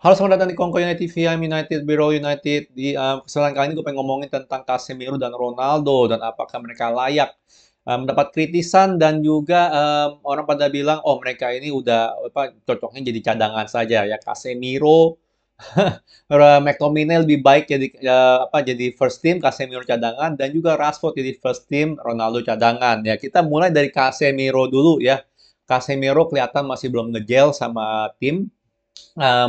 Halo, selamat datang di Kongko United VM United Biro United. Di kesempatan kali ini gue pengen ngomongin tentang Casemiro dan Ronaldo dan apakah mereka layak mendapat kritisan dan juga orang pada bilang oh mereka ini udah apa cocoknya jadi cadangan saja ya. Casemiro McTominay lebih baik jadi jadi first team, Casemiro cadangan dan juga Rashford jadi first team, Ronaldo cadangan. Ya, kita mulai dari Casemiro dulu ya. Casemiro kelihatan masih belum ngegel sama tim,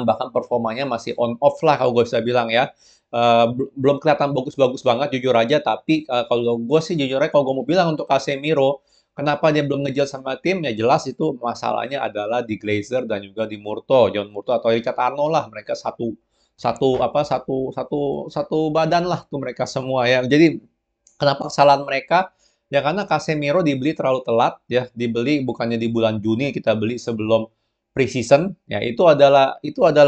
bahkan performanya masih on off lah kalau gue bisa bilang ya. Belum kelihatan bagus-bagus banget jujur aja, tapi kalau gue sih jujur aja kalau gue mau bilang untuk Casemiro, kenapa dia belum ngejar sama tim? Ya jelas itu masalahnya adalah di Glazer dan juga di Murto, John Murto atau Richard Arnold lah, mereka satu satu apa satu satu satu badan lah tuh mereka semua ya. Jadi kenapa kesalahan mereka? Ya karena Casemiro dibeli terlalu telat ya, dibeli bukannya di bulan Juni, kita beli sebelum preseason. Ya itu adalah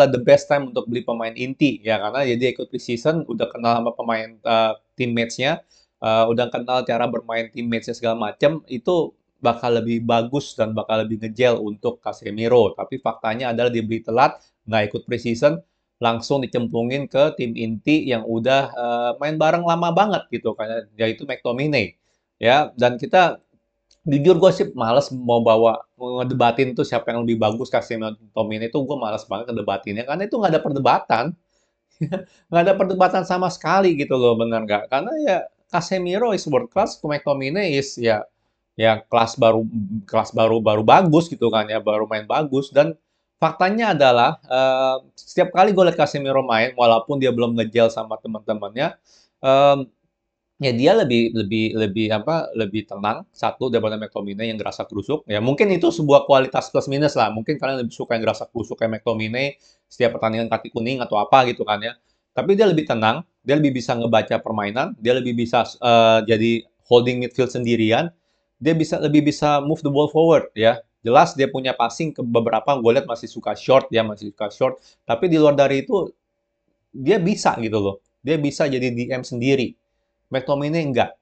the best time untuk beli pemain inti ya karena dia ikut preseason udah kenal sama pemain teammates-nya, udah kenal cara bermain teammates-nya segala macam, itu bakal lebih bagus dan bakal lebih ngejel untuk Casemiro. Tapi faktanya adalah dibeli telat, nggak ikut preseason, langsung dicemplungin ke tim inti yang udah main bareng lama banget gitu kan, yaitu McTominay ya. Dan kita jujur gue sih males mau ngedebatin tuh siapa yang lebih bagus, kasih McTominay itu gue males banget ngedebatinnya karena itu nggak ada perdebatan. Nggak ada perdebatan sama sekali gitu loh, bener nggak? Karena ya Casemiro is world class, McTominay is ya kelas baru bagus gitu kan ya, baru main bagus. Dan faktanya adalah setiap kali gue liat Casemiro main, walaupun dia belum ngejel sama teman-temannya, em, ya dia lebih lebih lebih apa lebih tenang satu daripada McTominay yang gerasa kerusuk. Ya mungkin itu sebuah kualitas plus minus lah. Mungkin kalian lebih suka yang gerasa kerusuk kayak McTominay setiap pertandingan kaki kuning atau apa gitu kan ya. Tapi dia lebih tenang, dia lebih bisa ngebaca permainan, dia lebih bisa jadi holding midfield sendirian, dia lebih bisa move the ball forward ya. Jelas dia punya passing ke beberapa gue lihat masih suka short ya, masih suka short. Tapi di luar dari itu dia bisa gitu loh. Dia bisa jadi DM sendiri. McTominay enggak.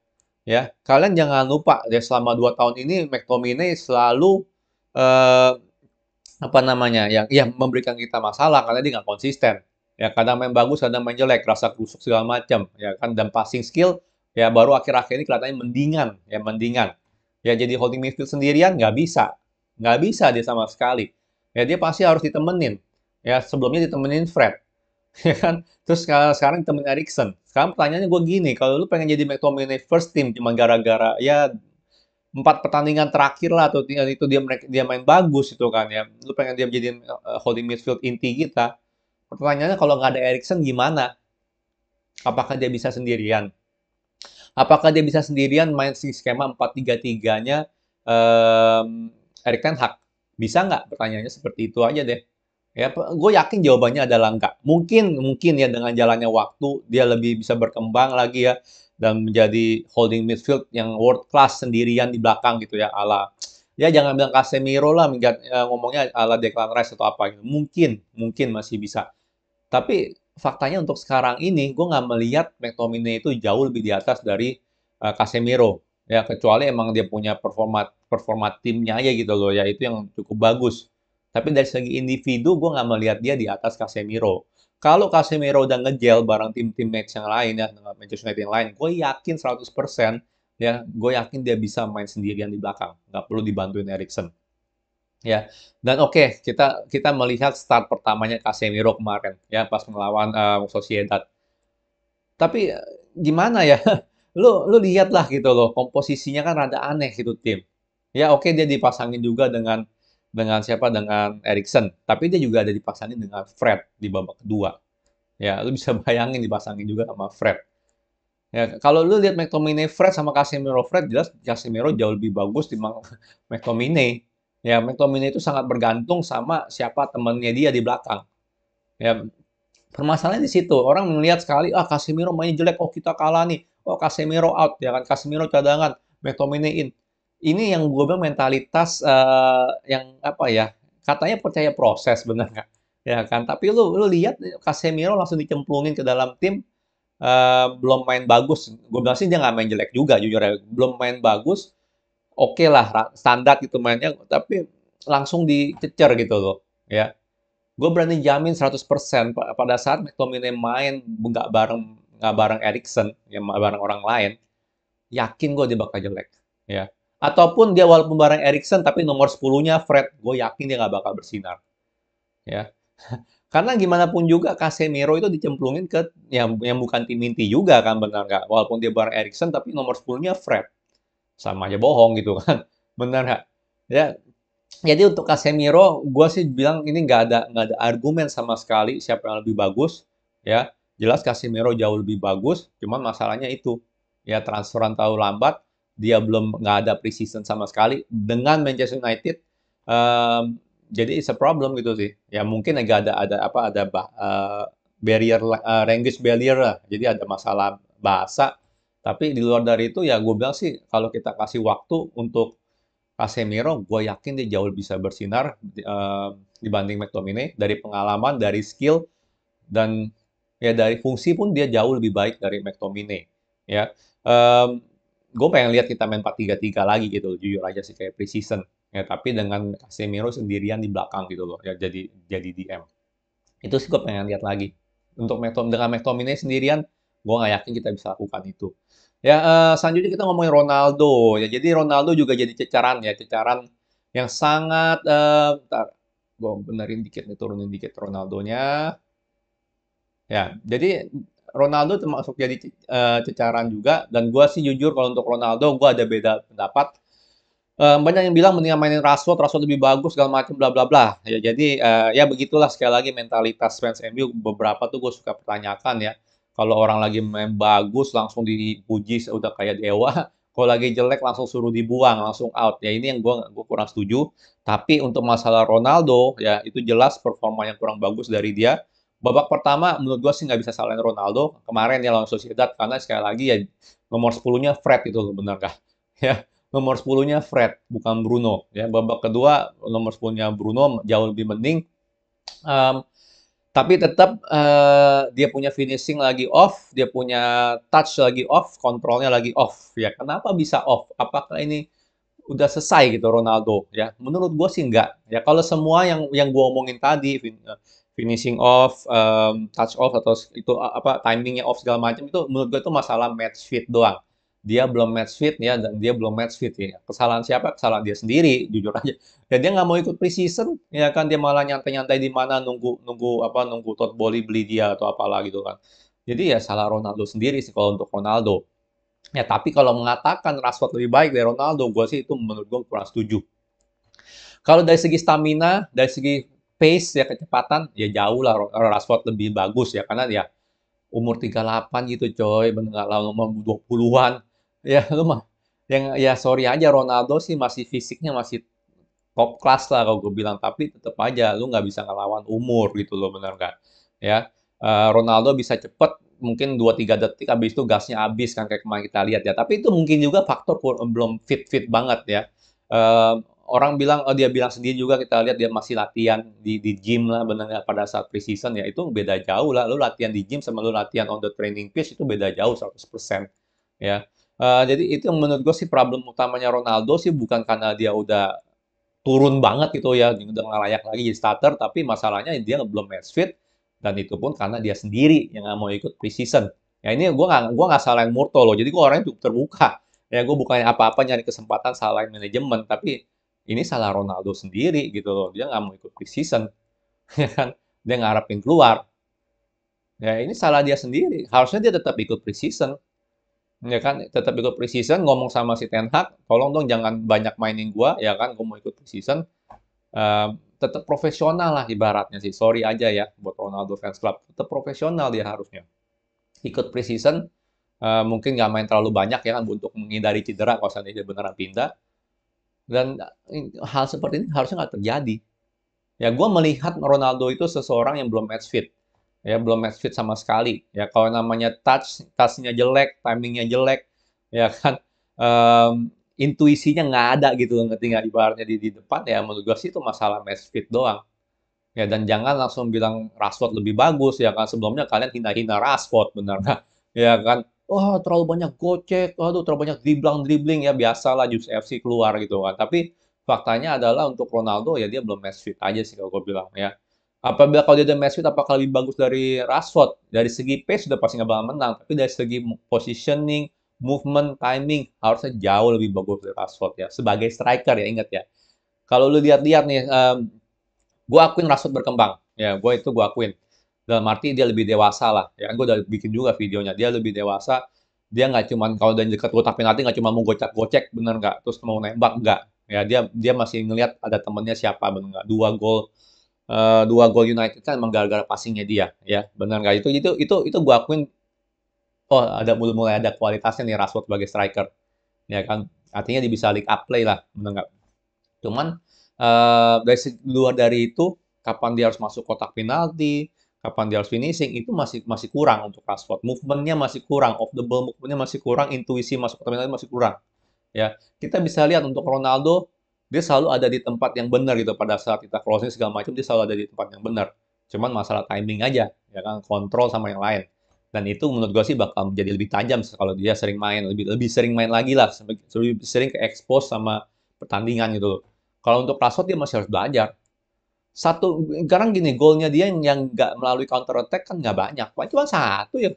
Ya, kalian jangan lupa ya selama 2 tahun ini McTominay selalu eh, apa namanya yang memberikan kita masalah karena dia nggak konsisten. Ya, kadang main bagus, kadang main jelek, rasa kusuk segala macam. Ya kan, dan passing skill ya baru akhir-akhir ini kelihatannya mendingan, ya mendingan. Ya jadi holding midfield sendirian nggak bisa dia sama sekali. Ya dia pasti harus ditemenin. Ya sebelumnya ditemenin Fred. Ya kan? Terus sekarang temen Erikson. Sekarang pertanyaannya gue gini, kalau lu pengen jadi McTominay first team cuma gara-gara ya 4 pertandingan terakhir lah atau tinggal itu dia main bagus itu kan ya. Lu pengen dia jadi holding midfield inti kita. Pertanyaannya kalau nggak ada Erikson gimana? Apakah dia bisa sendirian? Apakah dia bisa sendirian main si skema 4-3-3-nya Erik Ten Hag? Bisa nggak? Pertanyaannya seperti itu aja deh. Ya, gue yakin jawabannya adalah enggak. Mungkin mungkin ya dengan jalannya waktu dia lebih bisa berkembang lagi ya dan menjadi holding midfield yang world class sendirian di belakang gitu ya ala ya jangan bilang Casemiro lah ngomongnya ala Declan Rice atau apa gitu. Mungkin mungkin masih bisa. Tapi faktanya untuk sekarang ini gue nggak melihat McTominay itu jauh lebih di atas dari Casemiro. Ya kecuali emang dia punya performa performa timnya aja gitu loh ya itu yang cukup bagus. Tapi dari segi individu gue nggak melihat dia di atas Casemiro. Kalau Casemiro udah ngegel bareng tim-tim match yang lain ya dengan Manchester United yang lain, gue yakin 100% ya, gue yakin dia bisa main sendirian di belakang, nggak perlu dibantuin Erikson. Ya, dan oke, kita kita melihat start pertamanya Casemiro kemarin ya pas melawan Sociedad. Tapi gimana ya? Lu lihatlah gitu loh, komposisinya kan rada aneh gitu tim. Ya oke dia dipasangin juga dengan siapa? Dengan Erikson, tapi dia juga ada dipasangin dengan Fred di babak kedua. Ya, lu bisa bayangin dipasangin juga sama Fred. Ya, kalau lu lihat McTominay Fred sama Casemiro Fred, jelas Casemiro jauh lebih bagus dibanding McTominay. Ya, McTominay itu sangat bergantung sama siapa temannya dia di belakang. Ya, permasalahannya di situ. Orang melihat sekali, ah Casemiro mainnya jelek, oh kita kalah nih. Oh Casemiro out, ya kan Casemiro cadangan, McTominay in. Ini yang gue bilang mentalitas yang apa ya? Katanya percaya proses, bener nggak? Ya kan, tapi lu lihat Casemiro langsung dicemplungin ke dalam tim, belum main bagus. Gue bilang sih dia nggak main jelek juga, jujur ya. Belum main bagus, oke lah, standar gitu mainnya, tapi langsung dicecer gitu loh. Ya, Gue berani jamin 100% pada saat McTominay main nggak bareng Eriksen, ya bareng orang lain, yakin gue dia bakal jelek. Ya. Ataupun dia walaupun bareng Eriksen tapi nomor 10-nya Fred, gue yakin dia nggak bakal bersinar. Ya. Karena gimana pun juga Casemiro itu dicemplungin ke yang bukan tim inti juga kan, benar nggak? Walaupun dia bareng Eriksen tapi nomor 10-nya Fred. Sama aja bohong gitu kan. Benar nggak? Ya, jadi untuk Casemiro, gue sih bilang ini nggak ada argumen sama sekali siapa yang lebih bagus, ya. Jelas Casemiro jauh lebih bagus, cuman masalahnya itu, ya transferan terlalu lambat, dia belum nggak ada preseason sama sekali dengan Manchester United, em, jadi it's a problem gitu sih. Ya mungkin agak ada apa barrier language barrier lah, jadi ada masalah bahasa. Tapi di luar dari itu ya gue bilang sih kalau kita kasih waktu untuk Casemiro, gue yakin dia jauh bisa bersinar dibanding McTominay dari pengalaman, dari skill, dan ya dari fungsi pun dia jauh lebih baik dari McTominay. Ya, gue pengen lihat kita main 4-3-3 lagi gitu, jujur aja sih kayak preseason. Ya, tapi dengan Casemiro sendirian di belakang gitu loh, ya jadi DM. Itu sih gue pengen lihat lagi. Untuk dengan McTominay sendirian, gue nggak yakin kita bisa lakukan itu. Ya, selanjutnya kita ngomongin Ronaldo. Ya, jadi Ronaldo juga jadi cecaran yang sangat, bentar, gue benerin dikit nih, turunin dikit Ronaldonya. Ya, jadi Ronaldo termasuk jadi cecaran juga. Dan gue sih jujur kalau untuk Ronaldo, gue ada beda pendapat. Banyak yang bilang mendingan mainin Rashford, Rashford lebih bagus segala macam bla bla bla. Ya jadi ya begitulah sekali lagi mentalitas fans MU beberapa tuh gue suka pertanyakan ya. Kalau orang lagi main bagus langsung dipuji udah kayak dewa. Kalau lagi jelek langsung suruh dibuang, langsung out. Ya ini yang gue kurang setuju. Tapi untuk masalah Ronaldo ya itu jelas performa yang kurang bagus dari dia. Babak pertama menurut gue sih nggak bisa salahin Ronaldo. Kemarin dia lawan Sociedad karena sekali lagi ya nomor 10-nya Fred itu loh, benar kah? Ya, nomor 10-nya Fred, bukan Bruno. Ya, babak kedua nomor 10-nya Bruno jauh lebih mending. Um, tapi tetap dia punya finishing lagi off, dia punya touch lagi off, kontrolnya lagi off. Ya, kenapa bisa off? Apakah ini udah selesai gitu Ronaldo? Ya, menurut gue sih enggak. Ya, kalau semua yang gue omongin tadi, finishing off, touch off atau itu apa timingnya off segala macam itu menurut gue itu masalah match fit doang. Dia belum match fit ya dan dia belum match fit ya. Kesalahan siapa? Kesalahan dia sendiri, jujur aja. Dan dia nggak mau ikut preseason, ya kan dia malah nyantai-nyantai di mana nunggu nunggu apa nunggu Todd Bowley beli dia atau apalah gitu kan. Jadi ya salah Ronaldo sendiri sih kalau untuk Ronaldo. Ya tapi kalau mengatakan Rashford lebih baik dari Ronaldo, gue sih itu menurut gue kurang setuju. Kalau dari segi stamina, dari segi pace ya kecepatan, ya jauh lah Rashford lebih bagus ya karena ya umur 38 gitu coy, bener nggak lah umur 20-an. Ya lu mah yang ya sorry aja Ronaldo sih masih fisiknya masih top class lah kalau gue bilang, tapi tetap aja lu nggak bisa ngelawan umur gitu loh, bener nggak? Ya, Ronaldo bisa cepet, mungkin 2-3 detik, habis itu gasnya habis kan kayak kemarin kita lihat ya. Tapi itu mungkin juga faktor belum fit-fit banget ya. Orang bilang, oh dia bilang sendiri juga kita lihat dia masih latihan di gym lah, bener nggak pada saat preseason ya itu beda jauh lah. Lu latihan di gym sama lu latihan on the training pitch itu beda jauh 100% ya. Jadi itu yang menurut gue sih problem utamanya Ronaldo sih bukan karena dia udah turun banget gitu ya, udah nggak layak lagi jadi starter, tapi masalahnya dia belum match fit, dan itu pun karena dia sendiri yang nggak mau ikut preseason. Ya ini gua nggak salahin Murto loh, jadi gua orangnya cukup terbuka. Ya gue bukannya apa-apa nyari kesempatan salahin manajemen, tapi ini salah Ronaldo sendiri gitu loh, dia nggak mau ikut preseason, ya kan? Dia ngarepin keluar. Ya ini salah dia sendiri, harusnya dia tetap ikut preseason. Ya kan, tetap ikut preseason, ngomong sama si Ten Hag, tolong dong jangan banyak mainin gua, ya kan, gua mau ikut preseason. Tetap profesional lah ibaratnya sih. Sorry aja ya buat Ronaldo fans club. Tetap profesional dia harusnya. Ikut preseason, mungkin nggak main terlalu banyak ya kan untuk menghindari cedera kalau seandainya dia beneran pindah. Dan hal seperti ini harusnya nggak terjadi. Ya gue melihat Ronaldo itu seseorang yang belum match fit. Ya belum match fit sama sekali. Ya kalau namanya touchnya jelek, timingnya jelek, ya kan intuisinya nggak ada gitu ngerti nggak ibaratnya di depan ya menurut gue sih itu masalah match fit doang. Ya dan jangan langsung bilang Rashford lebih bagus ya kan sebelumnya kalian hina-hina Rashford benar nggak? Ya kan? Wah terlalu banyak gocek, waduh terlalu banyak dribbling ya biasalah Juice FC keluar gitu kan. Tapi faktanya adalah untuk Ronaldo ya dia belum match fit aja sih kalau gue bilang ya. Apabila kalau dia ada Mesut, apakah lebih bagus dari Rashford? Dari segi pace sudah pasti nggak bakal menang, tapi dari segi positioning, movement, timing harusnya jauh lebih bagus dari Rashford ya. Sebagai striker ya, ingat ya. Kalau lu lihat-lihat nih, gue akuin Rashford berkembang. Ya, gue akuin. Dalam arti dia lebih dewasa lah. Ya kan gue udah bikin juga videonya. Dia lebih dewasa. Dia nggak cuman kalau dari dekat kotak penalti nggak cuma mau gocek-gocek, bener nggak? Terus mau nembak nggak? Ya dia masih ngelihat ada temennya siapa, bener nggak? Dua gol United kan emang gara-gara passingnya dia, ya benar nggak? Itu gue akuin. Oh, mulai ada kualitasnya nih Rashford sebagai striker, ya kan? Artinya dia bisa league up play lah, benar nggak? Cuman luar dari itu, kapan dia harus masuk kotak penalti, kapan dia harus finishing, itu masih masih kurang untuk Rashford. Movementnya masih kurang, off the ball movementnya masih kurang, intuisi masuk kotak penalti masih kurang. Ya, kita bisa lihat untuk Ronaldo, dia selalu ada di tempat yang benar gitu pada saat kita crossing segala macam, dia selalu ada di tempat yang benar. Cuman masalah timing aja, ya kan, kontrol sama yang lain. Dan itu menurut gue sih bakal menjadi lebih tajam kalau dia sering main, lebih lebih sering main lagi lah, lebih sering ke expose sama pertandingan gitu loh. Kalau untuk Rashford dia masih harus belajar. Sekarang gini, golnya dia yang nggak melalui counter attack kan nggak banyak, paling cuma satu ya.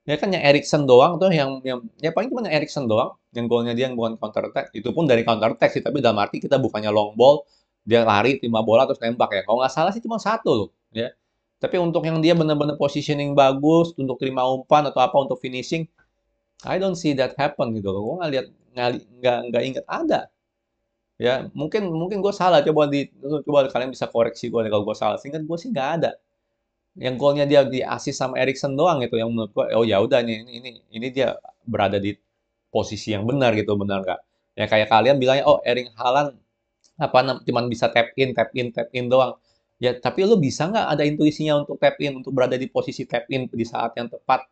Ya kan yang Erikson doang tuh yang ya paling cuma yang Erikson doang yang golnya dia yang bukan counter attack. Itu pun dari counter attack sih, tapi dalam arti kita bukannya long ball, dia lari terima bola terus nembak ya. Kalau nggak salah sih cuma satu loh, ya. Tapi untuk yang dia benar-benar positioning bagus untuk terima umpan atau apa untuk finishing, I don't see that happen gitu loh. Gue nggak lihat nggak inget ada. Ya mungkin mungkin gue salah. Coba kalian bisa koreksi gue kalau gue salah. Seingat gue sih nggak ada yang golnya dia di assist sama Erikson doang itu yang menurut gua oh ya udah nih ini dia berada di posisi yang benar gitu benar nggak ya kayak kalian bilangnya oh Erling Haaland cuman bisa tap in doang ya tapi lu bisa nggak ada intuisinya untuk tap in untuk berada di posisi tap in di saat yang tepat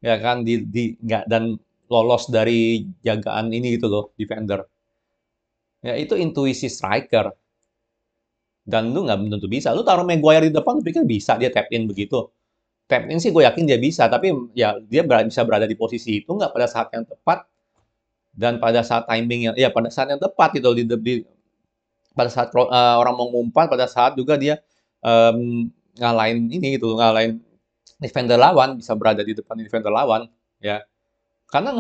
ya kan di nggak dan lolos dari jagaan ini gitu loh defender ya itu intuisi striker dan lu nggak tentu bisa lu taruh Maguire di depan lu pikir bisa dia tap in begitu. Tap in sih gue yakin dia bisa, tapi ya dia bisa berada di posisi itu nggak pada saat yang tepat dan pada saat timing yang ya pada saat yang tepat itu pada saat orang mau ngumpan pada saat juga dia ngalahin ini gitu ngalahin defender lawan bisa berada di depan defender lawan ya karena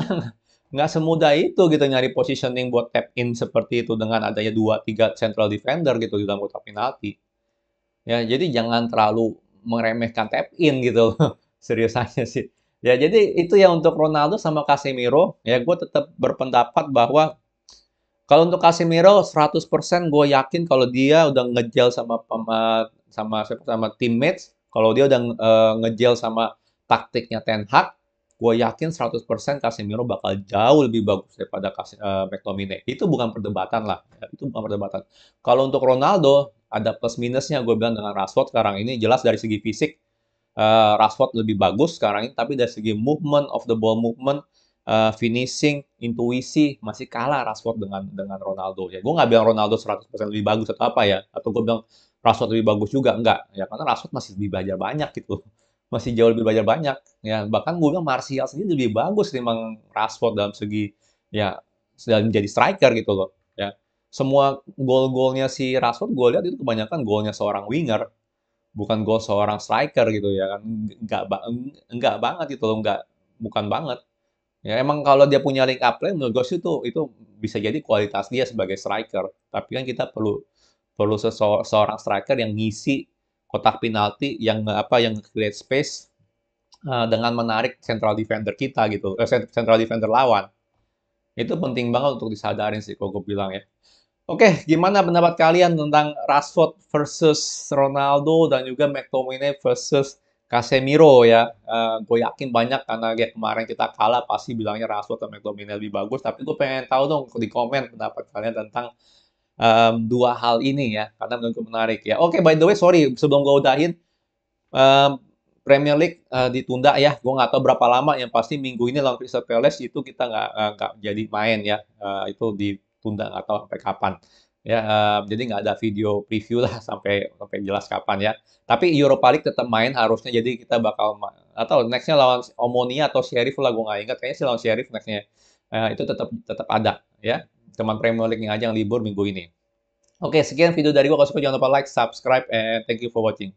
nggak semudah itu gitu nyari positioning buat tap in seperti itu dengan adanya dua tiga central defender gitu di dalam kotak penalti. Ya, jadi jangan terlalu meremehkan tap in gitu. Serius aja sih. Ya, jadi itu ya untuk Ronaldo sama Casemiro. Ya, gue tetap berpendapat bahwa kalau untuk Casemiro 100% gue yakin kalau dia udah ngejel sama teammates, kalau dia udah ngejel sama taktiknya Ten Hag, gue yakin 100% Casemiro bakal jauh lebih bagus daripada McTominay. Itu bukan perdebatan lah, ya, itu bukan perdebatan. Kalau untuk Ronaldo, ada plus minusnya gue bilang dengan Rashford sekarang ini jelas dari segi fisik Rashford lebih bagus sekarang ini, tapi dari segi movement of the ball movement, finishing, intuisi masih kalah Rashford dengan Ronaldo ya. Gue nggak bilang Ronaldo 100% lebih bagus atau apa ya, atau gue bilang Rashford lebih bagus juga enggak ya karena Rashford masih lebih belajar banyak gitu. Masih jauh lebih belajar banyak ya. Bahkan gue bilang Martial sendiri lebih bagus ketimbang Rashford dalam segi ya sudah menjadi striker gitu loh ya. Semua gol-golnya si Rashford gue lihat itu kebanyakan golnya seorang winger bukan gol seorang striker gitu ya kan enggak banget gitu loh enggak bukan banget ya emang kalau dia punya link up play menurut gue sih itu bisa jadi kualitas dia sebagai striker tapi kan kita perlu perlu seorang striker yang ngisi kotak penalti yang create space dengan menarik central defender kita gitu central defender lawan itu penting banget untuk disadarin sih kalau gue bilang ya. Oke, gimana pendapat kalian tentang Rashford versus Ronaldo dan juga McTominay versus Casemiro ya? Gue yakin banyak karena kayak kemarin kita kalah pasti bilangnya Rashford atau McTominay lebih bagus. Tapi gue pengen tahu dong di komen pendapat kalian tentang dua hal ini ya, karena menurut gue menarik ya. Oke, by the way, sorry sebelum gue udahin, em, Premier League ditunda ya. Gue nggak tahu berapa lama. Yang pasti minggu ini lawan Crystal Palace itu kita nggak jadi main ya. Itu ditunda nggak tahu sampai kapan. Ya, jadi nggak ada video preview lah sampai sampai jelas kapan ya. Tapi Europa League tetap main harusnya. Jadi kita bakal atau nextnya lawan Omonia atau Sheriff lah gue nggak ingat. Kayaknya sih lawan Sheriff nextnya. Itu tetap tetap ada ya. Cuman Premier League aja yang libur minggu ini. Oke, sekian video dari gua. Kalau suka jangan lupa like, subscribe, and thank you for watching.